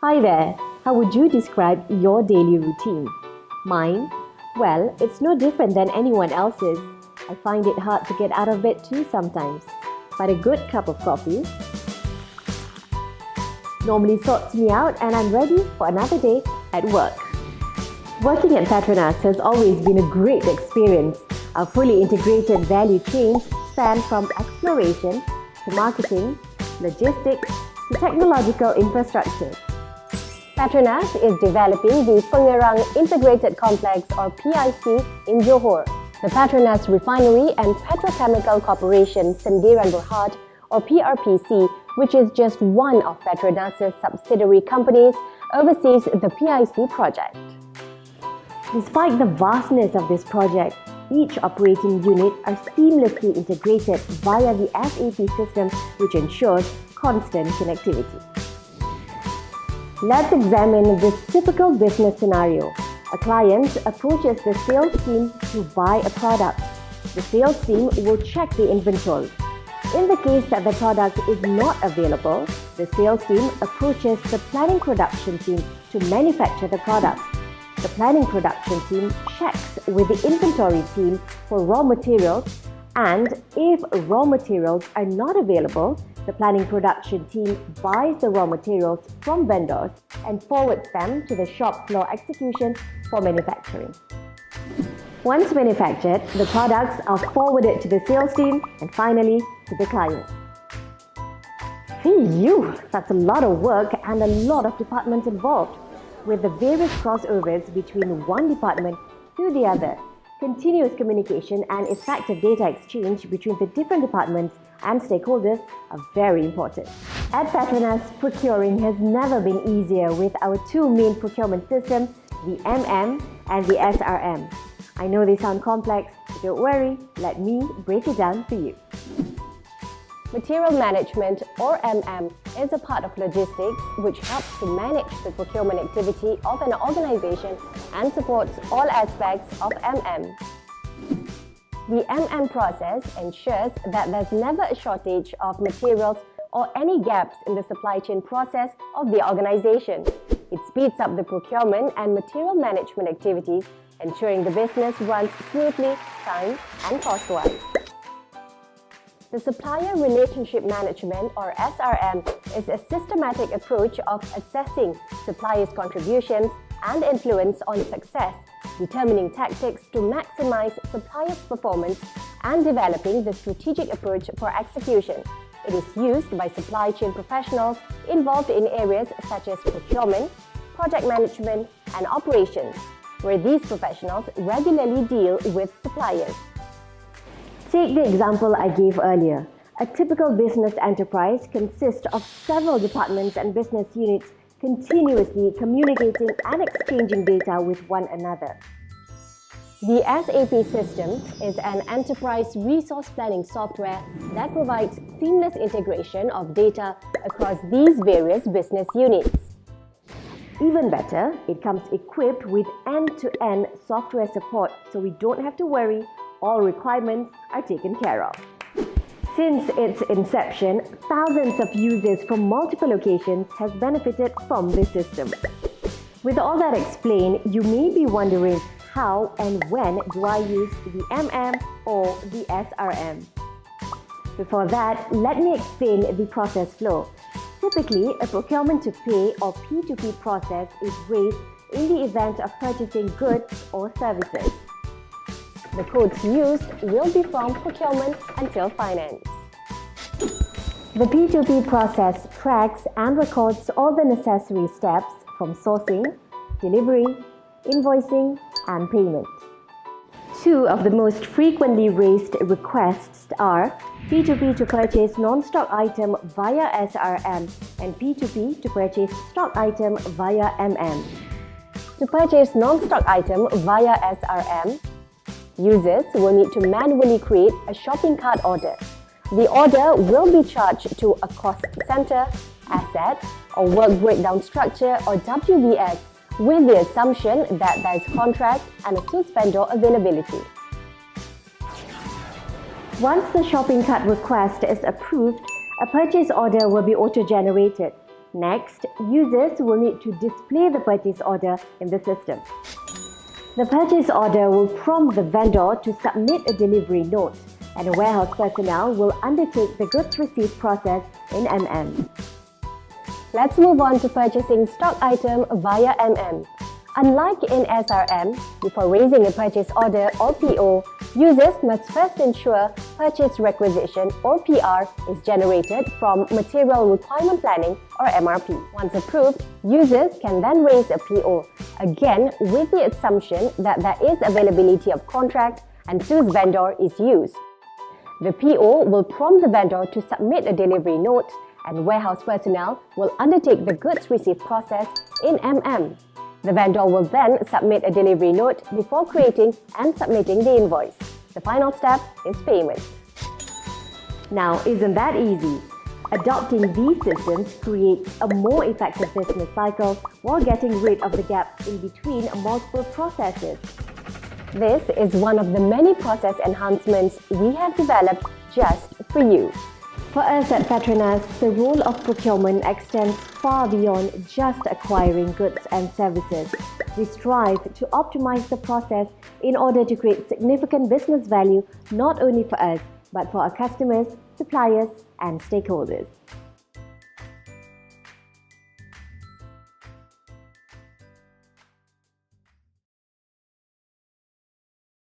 Hi there, how would you describe your daily routine? Mine? Well, it's no different than anyone else's. I find it hard to get out of bed too sometimes. But a good cup of coffee normally sorts me out and I'm ready for another day at work. Working at PETRONAS has always been a great experience. Our fully integrated value chains span from exploration to marketing, logistics to technological infrastructure. PETRONAS is developing the Pengerang Integrated Complex or PIC in Johor. The PETRONAS Refinery and Petrochemical Corporation Sendirian Berhad or PRPC, which is just one of PETRONAS's subsidiary companies, oversees the PIC project. Despite the vastness of this project, each operating unit are seamlessly integrated via the SAP system, which ensures constant connectivity. Let's examine this typical business scenario. A client approaches the sales team to buy a product. The sales team will check the inventory. In the case that the product is not available, the sales team approaches the planning production team to manufacture the product. The planning production team checks with the inventory team for raw materials, and if raw materials are not available, the planning production team buys the raw materials from vendors and forwards them to the shop floor execution for manufacturing. Once manufactured, the products are forwarded to the sales team and finally to the client. Phew, that's a lot of work and a lot of departments involved. With the various crossovers between one department to the other, continuous communication and effective data exchange between the different departments and stakeholders are very important. At PETRONAS, procuring has never been easier with our two main procurement systems, the MM and the SRM. I know they sound complex, but don't worry, let me break it down for you. Material management, or MM, is a part of logistics which helps to manage the procurement activity of an organization and supports all aspects of MM. The MM process ensures that there's never a shortage of materials or any gaps in the supply chain process of the organization. It speeds up the procurement and material management activities, ensuring the business runs smoothly, time and cost-wise. The Supplier Relationship Management, or SRM, is a systematic approach of assessing suppliers' contributions and influence on success, determining tactics to maximize suppliers' performance, and developing the strategic approach for execution. It is used by supply chain professionals involved in areas such as procurement, project management, and operations, where these professionals regularly deal with suppliers. Take the example I gave earlier. A typical business enterprise consists of several departments and business units continuously communicating and exchanging data with one another. The SAP system is an enterprise resource planning software that provides seamless integration of data across these various business units. Even better, it comes equipped with end-to-end software support, so we don't have to worry, all requirements are taken care of. Since its inception, thousands of users from multiple locations have benefited from this system. With all that explained, you may be wondering how and when do I use the MM or the SRM? Before that, let me explain the process flow. Typically, a procurement to pay or P2P process is raised in the event of purchasing goods or services. The codes used will be from procurement until finance. The P2P process tracks and records all the necessary steps from sourcing, delivery, invoicing, and payment. Two of the most frequently raised requests are P2P to purchase non-stock item via SRM and P2P to purchase stock item via MM. To purchase non-stock item via SRM, users will need to manually create a shopping cart order. The order will be charged to a cost center, asset, or work breakdown structure or WBS with the assumption that there is contract and a source vendor availability. Once the shopping cart request is approved, a purchase order will be auto-generated. Next, users will need to display the purchase order in the system. The purchase order will prompt the vendor to submit a delivery note, and warehouse personnel will undertake the goods receipt process in Let's move on to purchasing stock item via Unlike in SRM, before raising a purchase order or PO, users must first ensure purchase requisition or PR is generated from Material Requirement Planning or MRP. Once approved, users can then raise a PO, again with the assumption that there is availability of contract and whose vendor is used. The PO will prompt the vendor to submit a delivery note, and warehouse personnel will undertake the goods receipt process in The vendor will then submit a delivery note before creating and submitting the invoice. The final step is payment. Now, isn't that easy? Adopting these systems creates a more effective business cycle while getting rid of the gaps in between multiple processes. This is one of the many process enhancements we have developed just for you. For us at PETRONAS, the role of procurement extends far beyond just acquiring goods and services. We strive to optimize the process in order to create significant business value not only for us, but for our customers, suppliers, and stakeholders.